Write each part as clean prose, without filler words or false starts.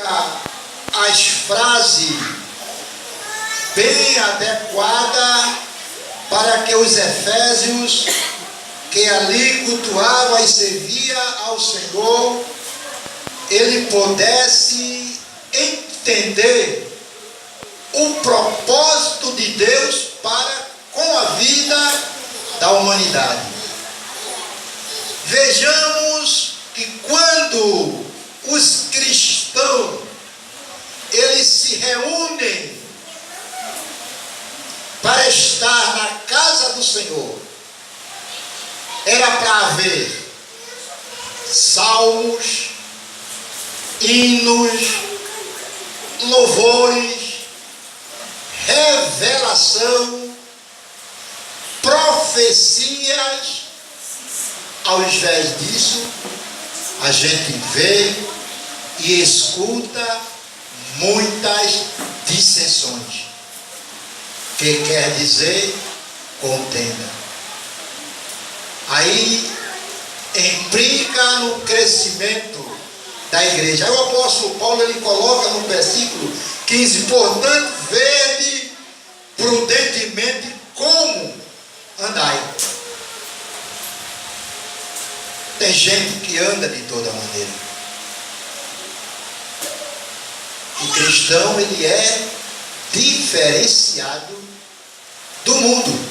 coloca as frases bem adequadas para que os efésios que ali cultuavam e serviam ao Senhor, ele pudesse entender o propósito de Deus para com a vida da humanidade. Vejamos que quando os cristãos eles se reúnem para estar na casa do Senhor, era para haver salmos, hinos, louvores, revelação, profecias. Ao invés disso, a gente vê e escuta muitas dissensões, que quer dizer contenda. Aí implica no crescimento da igreja. Aí o apóstolo Paulo ele coloca no versículo 15: portanto, vede prudentemente como andai. Tem gente que anda de toda maneira. O cristão ele é diferenciado do mundo.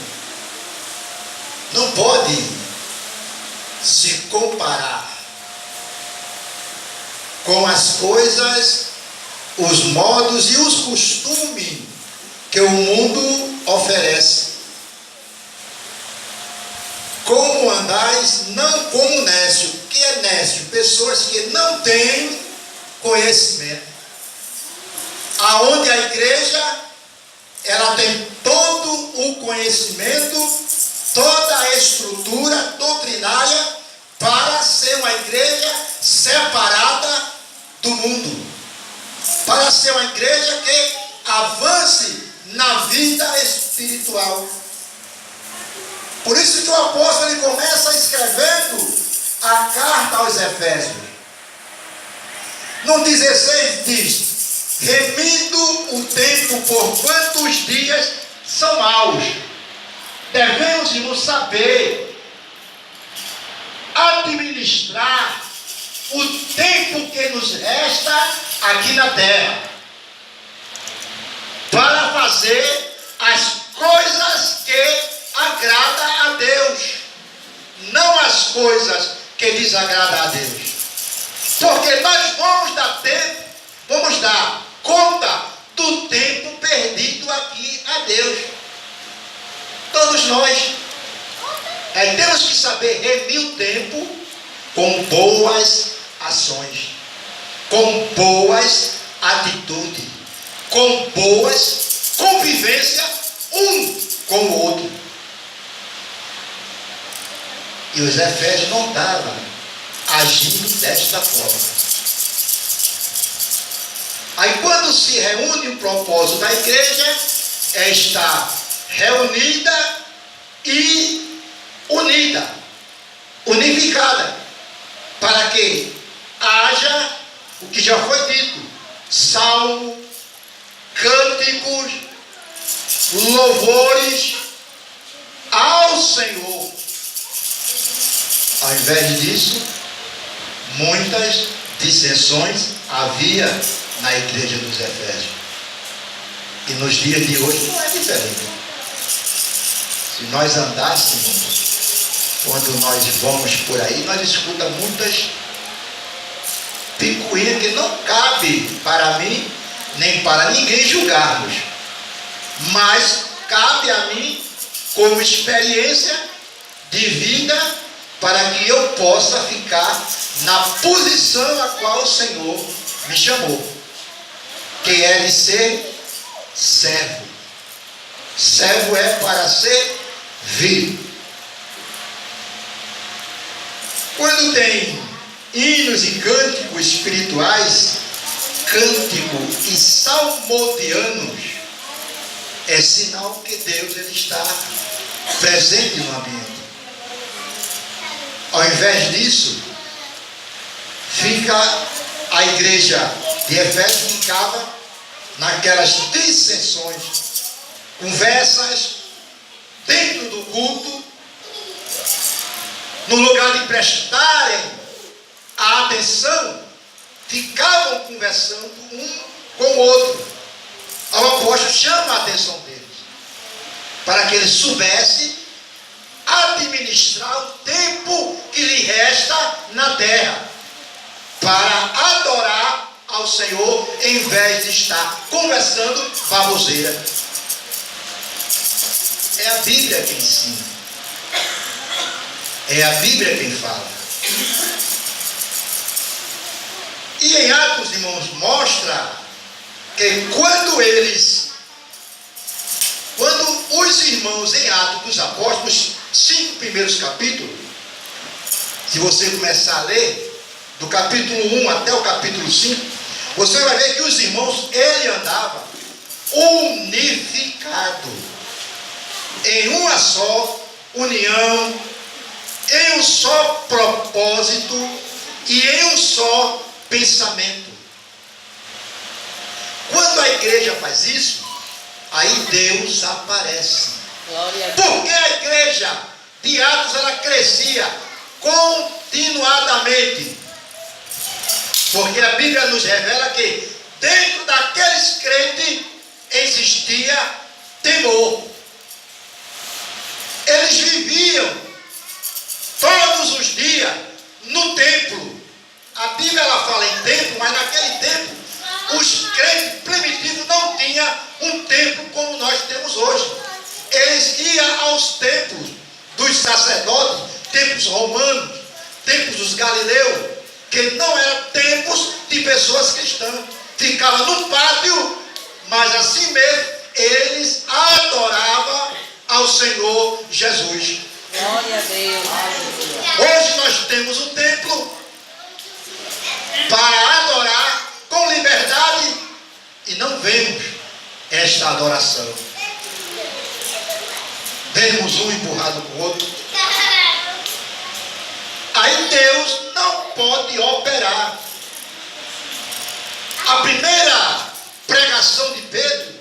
Não pode se comparar com as coisas, os modos e os costumes que o mundo oferece. Como andais, não como nécio. O que é nécio? Pessoas que não têm conhecimento. Aonde a igreja ela tem todo o conhecimento, toda a estrutura doutrinária para ser uma igreja separada do mundo, para ser uma igreja que avance na vida espiritual. Por isso que o apóstolo ele começa escrevendo a carta aos Efésios. No 16 diz: remindo o tempo, porquanto os dias são maus, devemos saber administrar o tempo que nos resta aqui na terra, para fazer as coisas que agradam a Deus, não as coisas que desagradam a Deus. Porque nós vamos dar conta do tempo perdido aqui a Deus. Todos nós temos que saber remir o tempo com boas ações, com boas atitudes, com boas convivências um com o outro. E os Efésios não estavam agindo desta forma. Aí quando se reúne o propósito da igreja é estar reunida e unida, unificada, para que haja o que já foi dito: salmo, cânticos, louvores ao Senhor. Ao invés disso, muitas dissensões havia na igreja dos Efésios. E nos dias de hoje não é diferente. Se nós andássemos, quando nós vamos por aí, nós escutamos muitas picuinhas que não cabe para mim, nem para ninguém julgarmos. Mas cabe a mim, como experiência de vida, para que eu possa ficar na posição a qual o Senhor me chamou, que é de ser servo. Servo é para servir. Quando tem hinos e cânticos espirituais, cântico e salmodianos, é sinal que Deus ele está presente no ambiente. Ao invés disso, A igreja de Efésios ficava naquelas dissensões, conversas dentro do culto, no lugar de prestarem a atenção, ficavam conversando um com o outro. O apóstolo chama a atenção deles, para que eles soubessem administrar o tempo que lhe resta na terra, para adorar ao Senhor, em vez de estar conversando baboseira. É a Bíblia quem ensina, é a Bíblia quem fala. E em Atos, irmãos, mostra que quando os irmãos em Atos dos Apóstolos, 5 primeiros capítulos, se você começar a ler, do capítulo 1 até o capítulo 5, você vai ver que os irmãos, ele andava unificado, em uma só união, em um só propósito e em um só pensamento. Quando a igreja faz isso, aí Deus aparece. Porque a igreja de Atos, ela crescia continuadamente. Porque a Bíblia nos revela que dentro daqueles crentes existia temor. Eles viviam todos os dias no templo. A Bíblia, ela fala em templo, mas naquele tempo os crentes primitivos não tinham um templo como nós temos hoje. Eles iam aos templos dos sacerdotes, templos romanos, templos dos galileus, que não eram templos de pessoas cristãs. Ficavam no pátio, mas assim mesmo eles adoravam ao Senhor Jesus. Glória a Deus. Hoje nós temos um templo para adorar com liberdade e não vemos esta adoração. Vemos um empurrado com o outro. Aí Deus não pode operar. A primeira pregação de Pedro,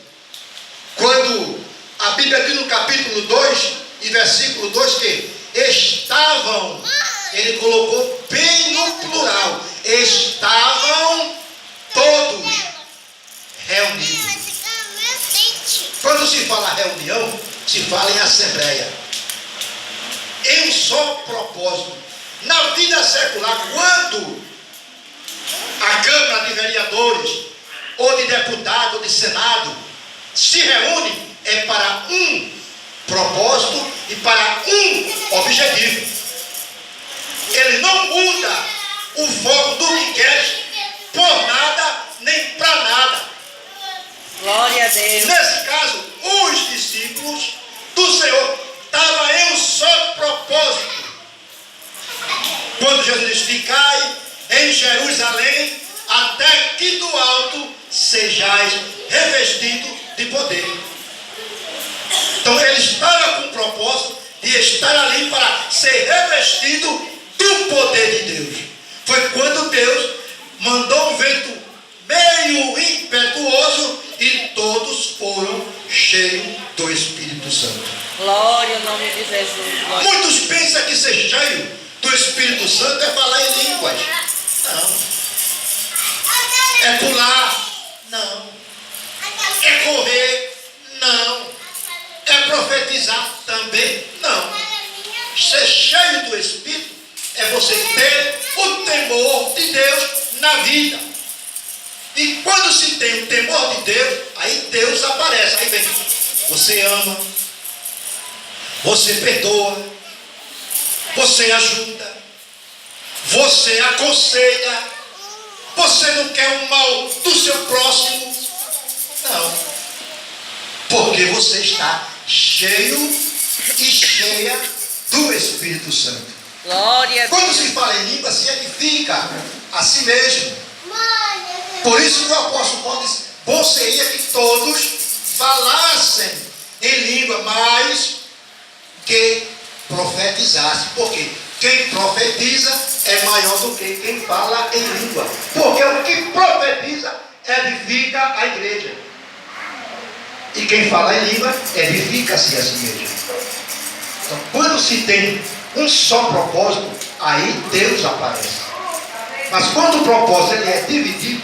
quando a Bíblia diz no capítulo 2 e versículo 2 que estavam, ele colocou bem no plural, estavam todos reunidos. Quando se fala reunião, se fala em assembleia, em um só propósito. Na vida secular, quando a Câmara de Vereadores, ou de deputado, ou de Senado, se reúne, é para um propósito e para um objetivo. Ele não muda o foco do que quer por nada, nem para nada. Glória a Deus. Nesse caso, os discípulos do Senhor estavam em um só propósito. Quando Jesus disse: ficai em Jerusalém, até que do alto sejais revestidos de poder. Então ele estava com o propósito de estar ali para ser revestido do poder de Deus. Foi quando Deus mandou um vento meio impetuoso e todos foram cheios do Espírito Santo. Glória ao nome de Jesus. Glória. Muitos pensam que ser cheio do Espírito Santo é falar em línguas. Não. É pular? Não. É correr? Não. É profetizar? Também? Não. Ser cheio do Espírito é você ter o temor de Deus na vida. E quando se tem o temor de Deus, aí Deus aparece. Aí vem, você ama, você perdoa, você ajuda, você aconselha, você não quer o mal do seu próximo. Não. Porque você está cheio e cheia do Espírito Santo. Glória a Deus. Quando se fala em língua, se edifica a si mesmo. Por isso que o apóstolo Paulo diz: bom seria que todos falassem em língua, mas que profetizassem. Por quê? quem profetiza é maior do que quem fala em língua. Porque o que profetiza edifica a igreja. E quem fala em língua edifica-se essa igreja. Então, quando se tem um só propósito, aí Deus aparece. Mas quando o propósito ele é dividido,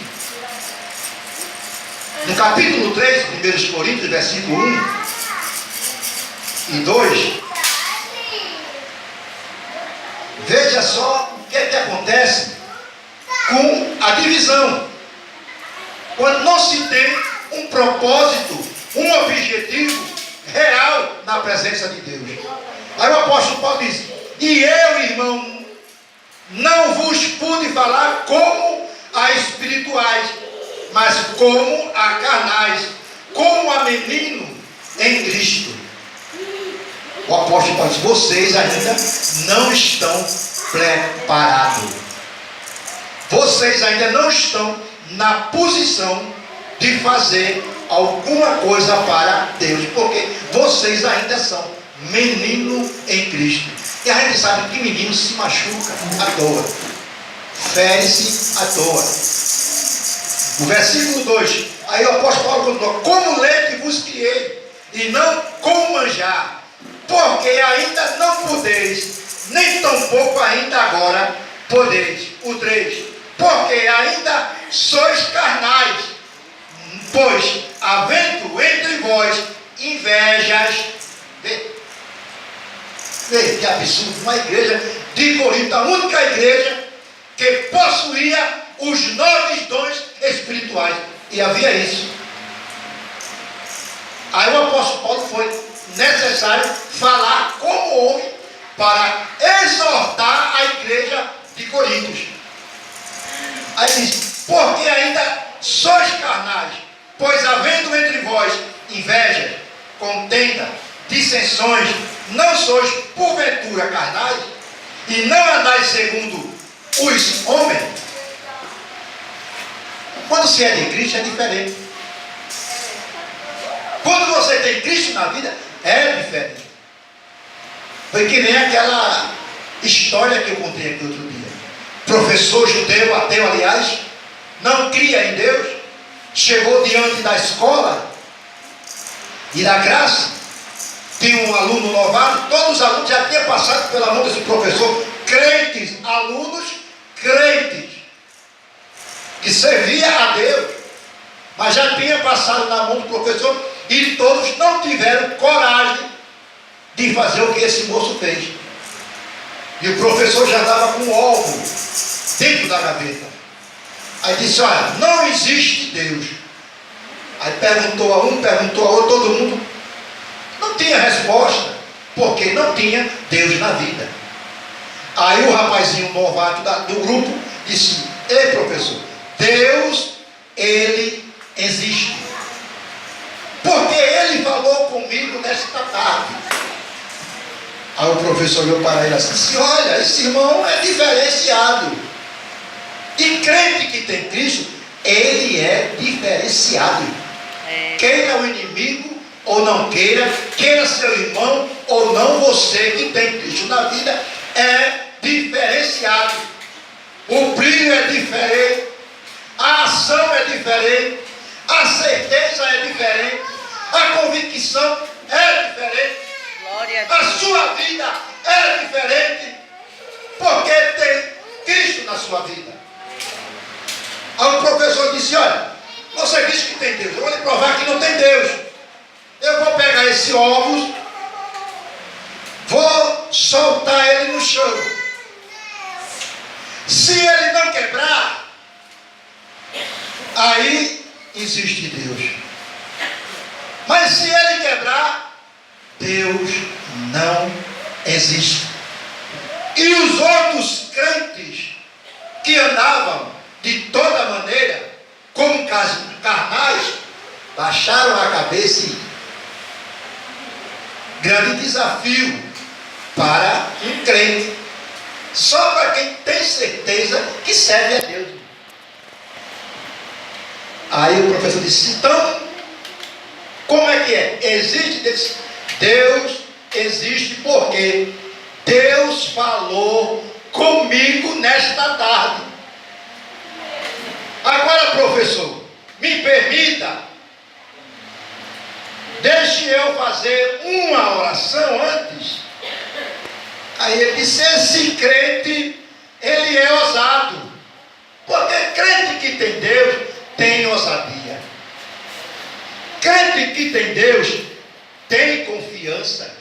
no capítulo 3, 1 Coríntios, versículo 1 e 2, veja só o que é que acontece com a divisão. Quando não se tem um propósito, um objetivo real na presença de Deus. Aí o apóstolo Paulo diz: e eu, irmão, não vos pude falar como a espirituais, mas como a carnais, como a menino em Cristo. O apóstolo Paulo diz: vocês ainda não estão preparados. Vocês ainda não estão na posição de fazer alguma coisa para Deus, porque vocês ainda são menino em Cristo. E a gente sabe que menino se machuca à toa, fere-se à toa. O versículo 2, aí o apóstolo Paulo continua: como leite vos criei, e não como manjar, porque ainda não podeis, nem tampouco ainda agora podeis. O 3, porque ainda sois carnais, pois havendo entre vós invejas. Vê que absurdo, uma igreja de Corinto, a única igreja que possuía os 9 dons espirituais, e havia isso. Aí o apóstolo Paulo foi necessário falar como houve para exortar a igreja de Corinto. Aí diz: porque ainda sois carnais, pois havendo entre vós inveja, contenda, dissensões, não sois porventura carnais, e não andais segundo os homens. Quando se é de Cristo é diferente. Quando você tem Cristo na vida é diferente. Foi que nem aquela história que eu contei aqui outro dia. Professor judeu, ateu aliás, não cria em Deus, chegou diante da escola e da graça. Tinha um aluno novato, todos os alunos já tinham passado pela mão desse professor, crentes, alunos crentes, que servia a Deus, mas já tinha passado na mão do professor, e todos não tiveram coragem de fazer o que esse moço fez. E o professor já estava com um alvo dentro da gaveta. Aí disse: olha, não existe Deus. Aí perguntou a um, perguntou a outro, todo mundo não tinha resposta, porque não tinha Deus na vida. Aí o rapazinho novato do grupo disse: ei, professor, Deus, ele existe, porque ele falou comigo nesta tarde. Aí o professor olhou para ele assim: olha, esse irmão é diferenciado. E crente que tem Cristo, ele é diferenciado. Queira o inimigo ou não queira, queira seu irmão ou não, você que tem Cristo na vida é diferenciado. O brilho é diferente, a ação é diferente, a certeza é diferente, a convicção é diferente, a sua vida é diferente, porque tem Cristo na sua vida. Aí o professor disse: olha, você disse que tem Deus, eu vou lhe provar que não tem Deus. Eu vou pegar esse ovos, vou soltar ele no chão. Se ele não quebrar, aí existe Deus. Mas se ele quebrar, Deus não existe. E os outros crentes que andavam de toda maneira como carnais, baixaram a cabeça e grande desafio para um crente, só para quem tem certeza que serve a Deus. Aí o professor disse: então, como é que é? Existe Deus? Deus existe porque Deus falou comigo nesta tarde. Agora, professor, me permita, deixe eu fazer uma oração antes. Aí ele disse: esse crente, ele é ousado. Porque crente que tem Deus, tem ousadia. Crente que tem Deus, tem confiança.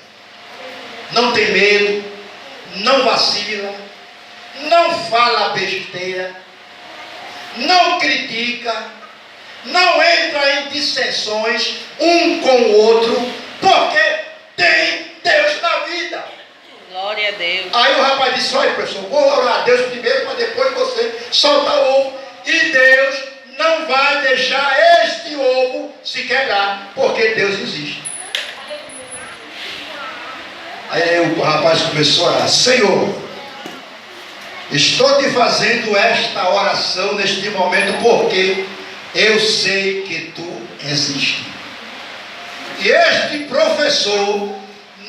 Não tem medo, não vacila, não fala besteira, não critica, não entra em dissensões um com o outro, porque tem Deus na vida. Glória a Deus. Aí o rapaz disse: olha, professor, vou orar a Deus primeiro, para depois você soltar o ovo. E Deus não vai deixar este ovo se quebrar, porque Deus existe. Aí o rapaz começou a orar: Senhor, estou te fazendo esta oração neste momento, porque eu sei que tu existes. E este professor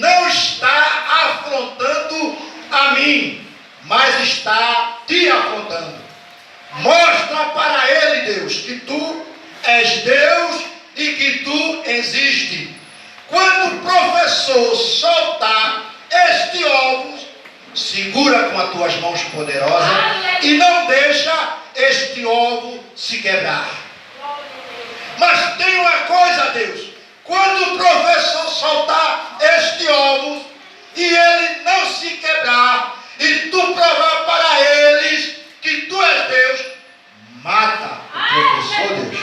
não está afrontando a mim, mas está te afrontando. Mostra para ele, Deus, que tu és Deus e que tu existes. Quando o professor soltar este ovo, segura com as tuas mãos poderosas e não deixa este ovo se quebrar. Mas tem uma coisa, Deus: quando o professor soltar este ovo e ele não se quebrar, e tu provar para eles que tu és Deus, mata o professor, Deus.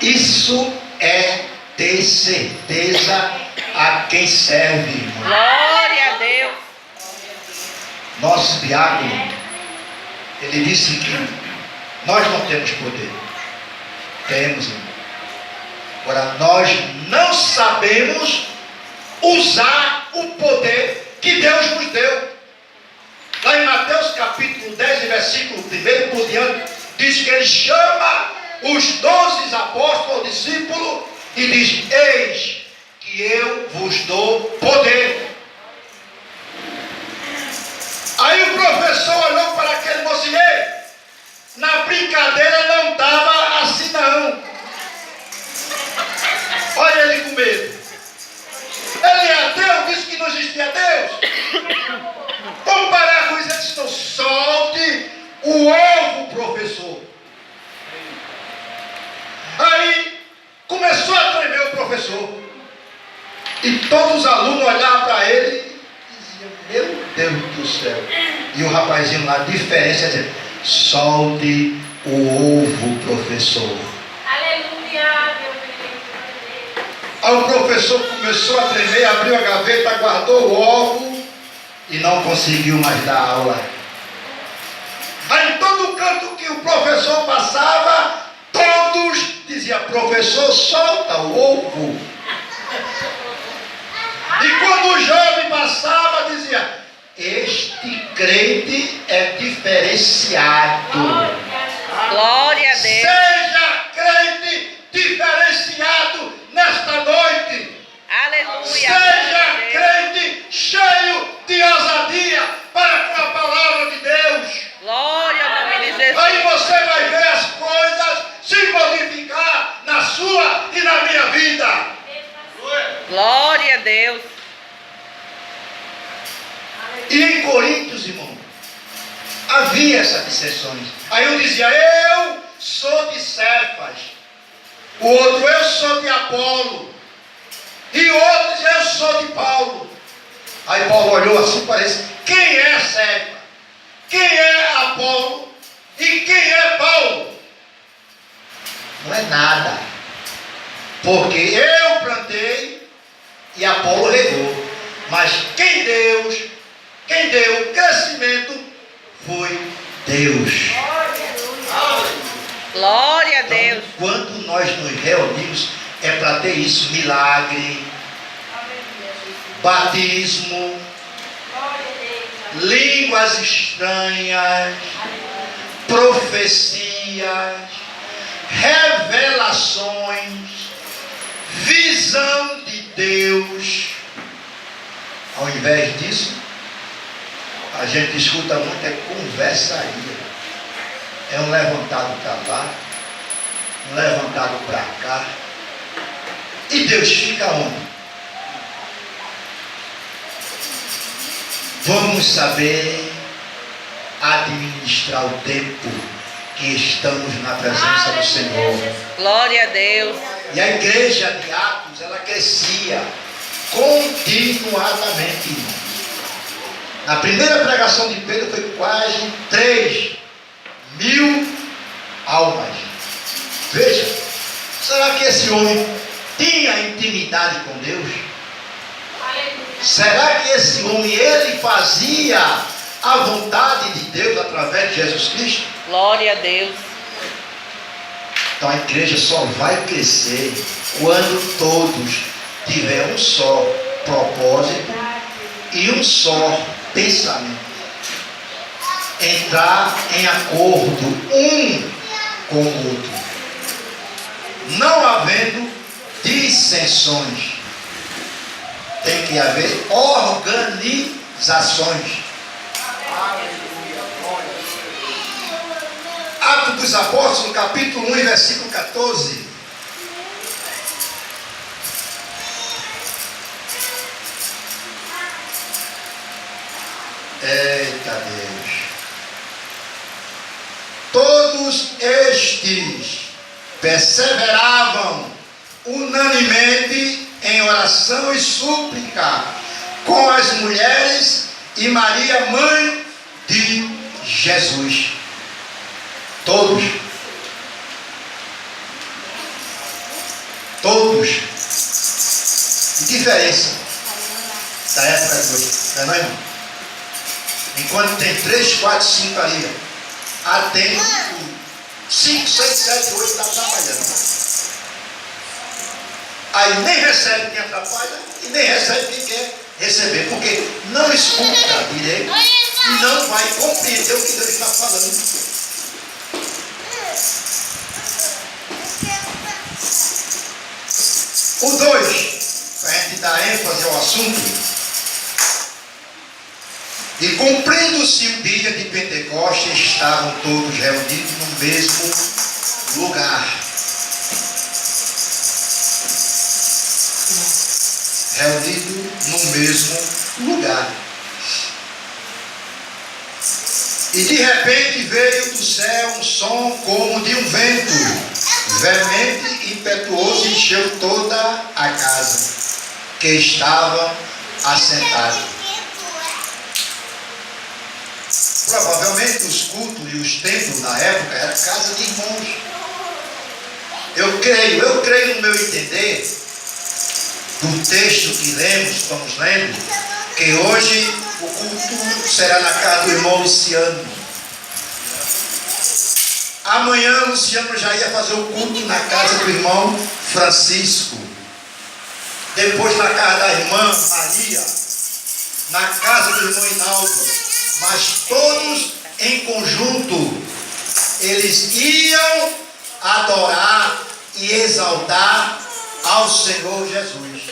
Isso é ter certeza a quem serve, irmão. Glória a Deus. Nosso diácono, ele disse que nós não temos poder. Temos, irmão. Agora, nós não sabemos usar o poder que Deus nos deu. Lá em Mateus capítulo 10, versículo 1 por diante, diz que ele chama os 12 apóstolos, discípulos, e diz: eis que eu vos dou poder. Aí o professor olhou para aquele moço: na brincadeira não estava assim não. Olha ele com medo. Ele é ateu, disse que não existia Deus. Vamos parar com isso. Ele disse: não, solte o ovo, professor. Aí começou a tremer o professor. E todos os alunos olhavam para ele e diziam: meu Deus do céu. E o rapazinho lá, diferença, dizendo: solte o ovo, professor. Aleluia, meu Deus. Aí o professor começou a tremer, abriu a gaveta, guardou o ovo e não conseguiu mais dar aula. Aí em todo canto que o professor passava, todos diziam: professor, solta o ovo. E quando o jovem passava, dizia: este crente é diferenciado. Glória a Deus. Seja crente diferenciado nesta noite. Aleluia. Seja crente cheio de ousadia para com a palavra de Deus. Glória ao nome de Jesus. Aí você vai ver as coisas se modificar na sua e na minha vida. Glória a Deus. E em Coríntios, irmão, havia essas dissensões. Aí um dizia: eu sou de Cefas. O outro: eu sou de Apolo. E outros: eu sou de Paulo. Aí Paulo olhou assim, parece: quem é Cefas? Quem é Apolo? E quem é Paulo? Não é nada. Porque eu plantei e Apolo regou. Mas quem deu crescimento foi Deus. Glória a Então, Deus. quando nós nos reunimos, é para ter isso: milagre, batismo, línguas estranhas, profecias, revelações, visão de Deus. Ao invés disso, a gente escuta muito conversaria. É um levantado para lá, um levantado para cá. E Deus fica onde? Vamos saber administrar o tempo que estamos na presença do Senhor. Glória a Deus. E a igreja de Atos, ela crescia continuadamente, irmãos. Na primeira pregação de Pedro foi quase 3.000 almas. Veja, será que esse homem tinha intimidade com Deus? Será que esse homem, ele fazia a vontade de Deus através de Jesus Cristo? Glória a Deus. Então a igreja só vai crescer quando todos tiverem um só propósito e um só pensamento. Entrar em acordo um com o outro. Não havendo dissensões. Tem que haver organizações. Atos dos Apóstolos, capítulo 1, versículo 14. Eita Deus. Todos estes perseveravam unanimemente em oração e súplica com as mulheres e Maria, mãe de Jesus. Todos. Todos. Que diferença da época de hoje, não é, não, irmão? Enquanto tem 3, 4, 5 ali, tem 5, 6, 7, 8 está trabalhando. Aí nem recebe quem atrapalha e nem recebe quem quer receber, porque não escuta direito e não vai compreender o que Deus está falando. O 2, para a gente dar ênfase ao assunto. E cumprindo-se o dia de Pentecostes, estavam todos reunidos no mesmo lugar. Reunidos no mesmo lugar. E de repente veio do céu um som como de um vento veemente e impetuoso, e encheu toda a casa que estava assentada. Provavelmente os cultos e os templos na época eram casa de irmãos. Eu creio no meu entender, do texto que estamos lendo, que hoje o culto será na casa do irmão Luciano. Amanhã Luciano já ia fazer o culto na casa do irmão Francisco. Depois na casa da irmã Maria. Na casa do irmão Hinaldo. Mas todos em conjunto, eles iam adorar e exaltar ao Senhor Jesus.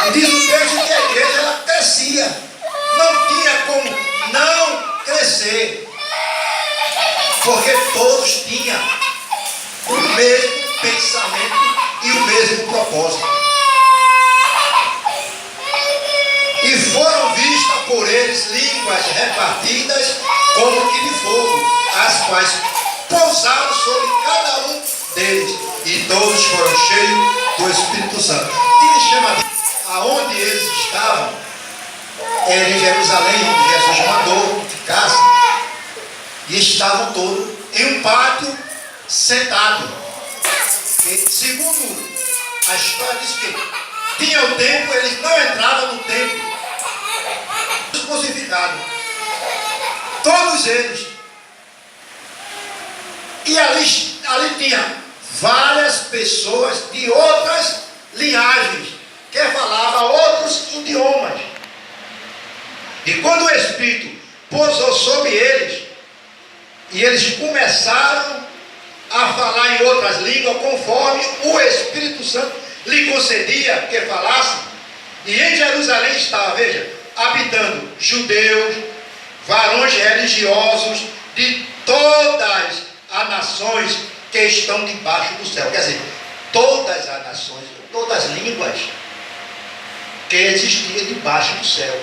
E diz o texto que a igreja ela crescia. Não tinha como não crescer. Porque todos tinham o mesmo pensamento e o mesmo propósito. E foram vistas por eles línguas repartidas como que de fogo, as quais pousaram sobre cada um deles. E todos foram cheios do Espírito Santo. E chama de aonde eles estavam, era em Jerusalém, onde Jesus mandou que ficassem. E estavam todos em um pátio sentados. Segundo a história diz que tinha o templo, eles não entravam no templo. Crucificados. Todos eles. E ali tinha várias pessoas de outras linhagens, que falavam outros idiomas. E quando o Espírito pousou sobre eles, e eles começaram a falar em outras línguas, conforme o Espírito Santo lhe concedia que falasse. E em Jerusalém estava, veja, habitando judeus, varões religiosos de todas as nações que estão debaixo do céu. Quer dizer, todas as nações, todas as línguas que existiam debaixo do céu.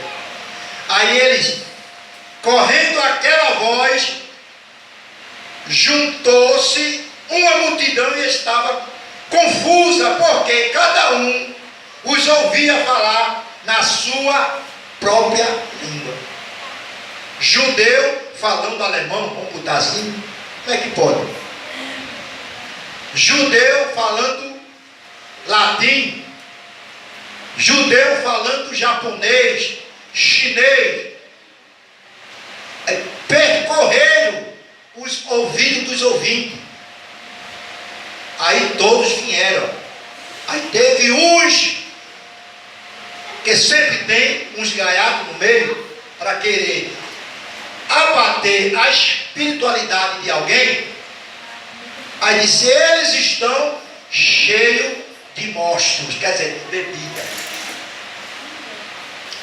Aí eles, correndo aquela voz, juntou-se uma multidão e estava confusa, porque cada um os ouvia falar na sua própria língua. Judeu falando alemão, vamos botar assim, como é que pode? Judeu falando latim, judeu falando japonês, chinês, percorreram os ouvidos dos ouvintes. Aí todos vieram. Aí teve uns que sempre tem uns gaiatos no meio para querer abater a espiritualidade de alguém. Aí disse: eles estão cheios de monstros, quer dizer, bebida.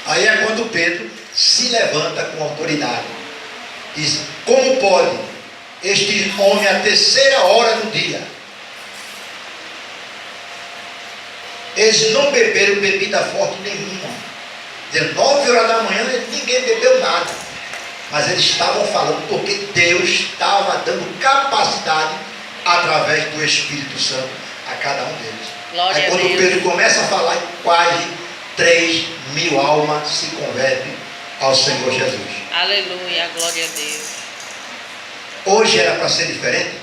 Aí é quando Pedro se levanta com autoridade. Diz: como pode este homem à terceira hora do dia? Eles não beberam bebida forte nenhuma. 9 horas da manhã ninguém bebeu nada. Mas eles estavam falando porque Deus estava dando capacidade através do Espírito Santo a cada um deles. Glória Aí quando a Deus. Pedro começa a falar, quase 3.000 almas se convertem ao Senhor Jesus. Aleluia, glória a Deus. Hoje era para ser diferente?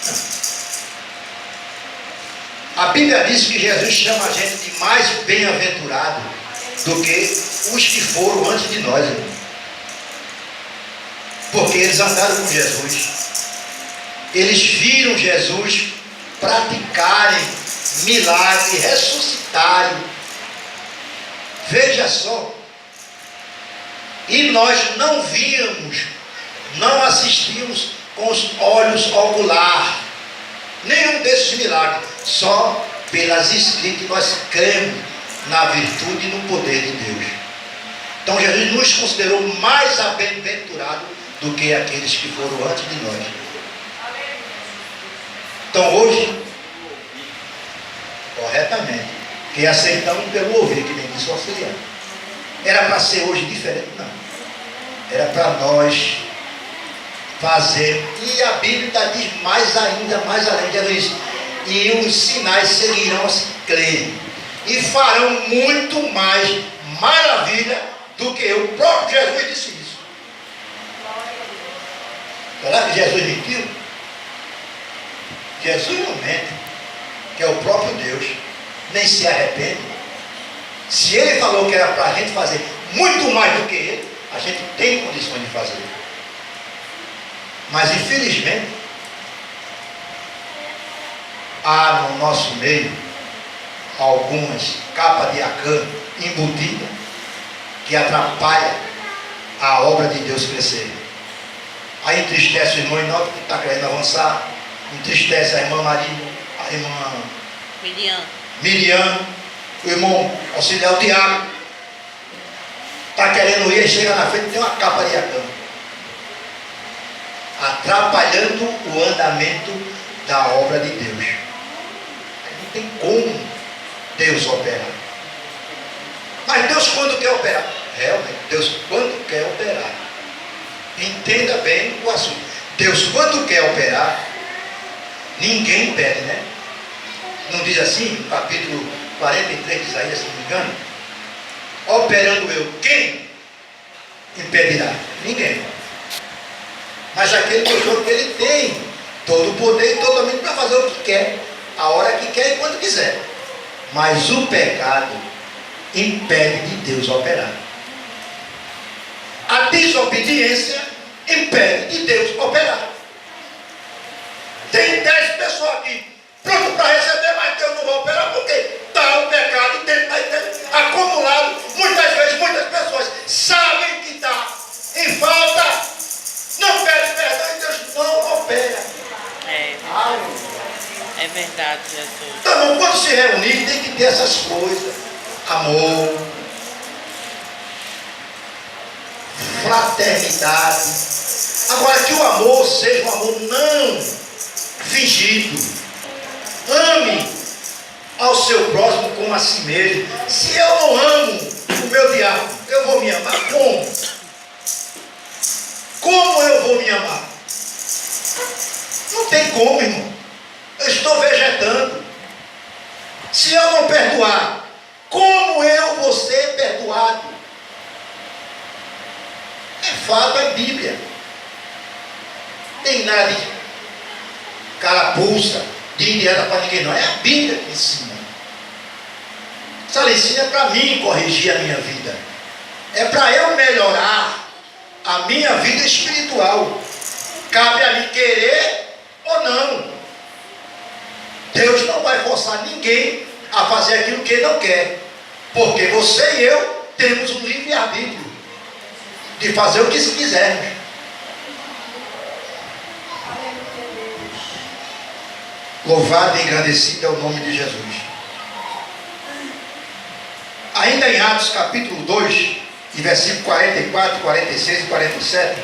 Não. A Bíblia diz que Jesus chama a gente de mais bem-aventurado do que os que foram antes de nós, irmão. Porque eles andaram com Jesus. Eles viram Jesus praticarem milagres, ressuscitarem. Veja só. E nós não víamos, não assistimos com os olhos oculares nenhum desses milagres. Só pelas escritas nós cremos na virtude e no poder de Deus. Então Jesus nos considerou mais bem-aventurado do que aqueles que foram antes de nós. Então hoje, corretamente, que aceitamos pelo ouvir, que nem disse o auxiliar. Era para ser hoje diferente? Não. Era para nós fazer. E a Bíblia diz mais ainda, mais além. Jesus diz: e os sinais seguirão os que creem, e farão muito mais maravilha do que eu. O próprio Jesus disse isso. Será que Jesus mentiu? Jesus não mente, que é o próprio Deus, nem se arrepende. Se ele falou que era para a gente fazer muito mais do que ele, a gente tem condições de fazer. Mas infelizmente há no nosso meio algumas capas de acã embutidas que atrapalham a obra de Deus crescer. Aí entristece o irmão Inaldo que está querendo avançar, entristece a irmã Maria, a irmã Miriam, o irmão auxiliar o Tiago, está querendo ir, chega na frente, tem uma capa de acã, atrapalhando o andamento da obra de Deus. Não tem como Deus operar. Mas Deus quando quer operar? Realmente, Deus quando quer operar. Entenda bem o assunto. Deus quando quer operar, ninguém impede, né? Não diz assim, no capítulo 43 de Isaías, se não me engano? Operando eu, quem impedirá? Ninguém. Mas aquele Deus que ele tem todo o poder e todo o domínio para fazer o que quer, a hora que quer e quando quiser. Mas o pecado impede de Deus operar. A desobediência impede de Deus operar. Tem 10 pessoas aqui pronto para receber, mas Deus não vai operar porque está o pecado dentro da igreja acumulado. Muitas vezes, muitas pessoas sabem que está em falta, não pedem perdão e Deus não opera. É verdade, Jesus. Então, quando se reunir, tem que ter essas coisas: amor, fraternidade. Agora, que o amor seja um amor não fingido. Ame ao seu próximo como a si mesmo. Se eu não amo o meu diabo, eu vou me amar como? Como eu vou me amar? Não tem como, irmão. Eu estou vegetando. Se eu não perdoar, como eu vou ser perdoado? É fato, é Bíblia. Tem nada de carapuça, de indireta para ninguém, não. É a Bíblia que ensina. Essa lição é para mim corrigir a minha vida. É para eu melhorar a minha vida espiritual. Cabe a mim querer ou não. Deus não vai forçar ninguém a fazer aquilo que não quer. Porque você e eu temos um livre-arbítrio de fazer o que se quisermos. Louvado e engrandecido é o nome de Jesus. Ainda em Atos capítulo 2, e versículo 44, 46 e 47,